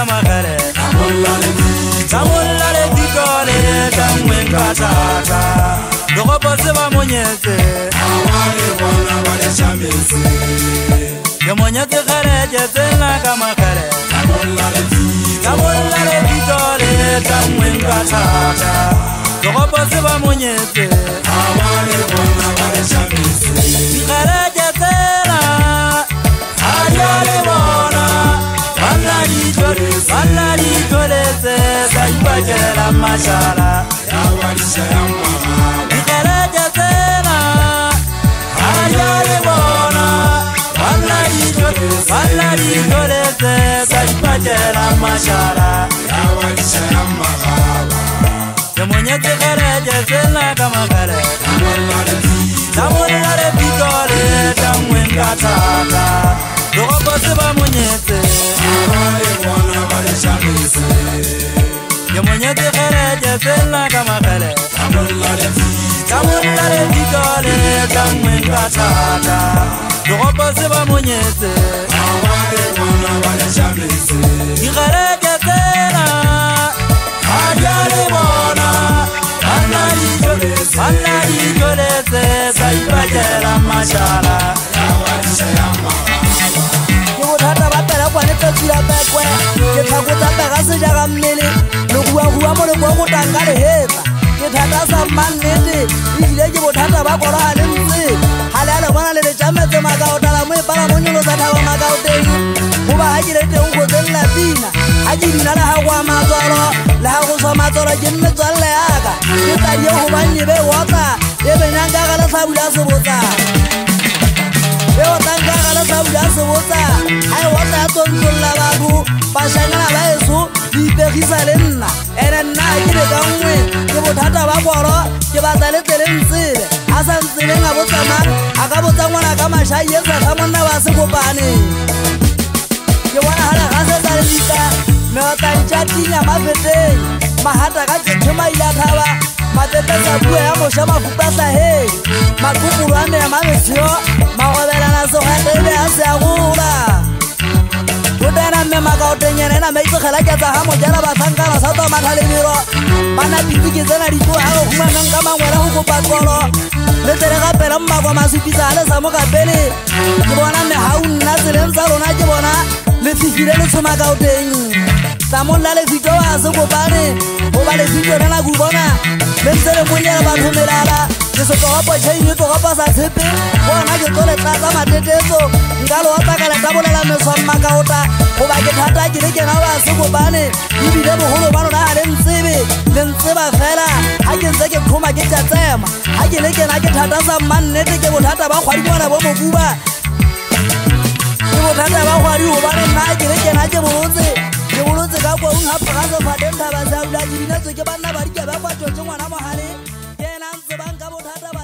magare Tamulla le pitole Tamwen katata Dogopo seba monyete Awale wana wale chamese Ke monyete khareje Tena kamakare Tamulla le pitole Tamwen katata Dogopo seba monyete Awale wana wale chamese Khareje tena Ayale bona Banari tolese Saibakela mashala Yawalisha ya mahaba Khareje tena Ayale bona Banari tolese Saibakela mashala Yawalisha ya mahaba Monyete khareje tena kamakare Tamulla le pitole Tamwen katata Dogopo seba monyete Awale wana wale chamese Ke monyete khareje tena kamakare Tamulla le pitole Tamwen katata Dogopo seba monyete Awale wana wale chamese Khareje tena Ayale bona Banari tolese Saibakela mashala Yawalisha ya mahaba Thata ba pela kwa neta tsira bakwe ke thakotsa pega se jaga mmele le bua mo le go tanga le heta ke thata sa mannete ile ke bothata ba kora ha le ntse ha le ala bona le jametse maka o tala mo e para mo nyolo sa thaba maka o teng go ba ha dire teng go tsella pina ha ke dina la ha kwa matsoro la ha go so matsoro ke nne tswalle yaka ke tsa ye go ba nne be wota e be nyanga ga la sabula se botsa Yo tanga la sabula se botsa ai wota tontolla babu bashangana ba eso di pegisa le nna ene nna ke le ka nngwe ke bothata ba koro ke batla le tele ntsele a sa ntsele nga botsama a ka botsa ngwana ka masha yetsa ka monna ba se kopane ke bona hala ga se tsa lika me wa tantjatinya mafeteng mahata ka ke thema ila thaba matete sa bua ya mo shama kupasa he makukulu ane ya mamesio magobela na so ga tebe a se agula Utena me maka utenyene na meitso khela ke tsa ha mo jara ba tsankana sa to mathale biro bana pitiki tsena di tlo ha go khuma nka mangwela go kopa tsolo le tere ga pela mma kwa masupitsa le sa mo ka pele ke bona me ha unna tseleng tsa rona ke bona le fifile le tsoma ka uteng Tamulla le fito a se kopane go ba le fito na go bona le tsere monyela ba thumelala ke se go go tshenye to go pasa tshepe bona ke tole tsa matetetso ngalo wa taka le tabolela me so maka ota go ba ke thata ke le ke na ba se kopane di bile bogolo ba rona le ntsebe le ntseba fela ha ke ntse ke khoma ke tsatsema ha ke le ke na ke thata sa mannete ke bothata ba kgwadi bona bo mobuba ke bothata ba kgwadi go ba nna ke le ke na ke bolotse ka kwa un hapa ga se fadenta ba sa ula di binatso ke banna ba di ke ba kwa totse ngwana mo hale ke na ntse ba nka bothata ba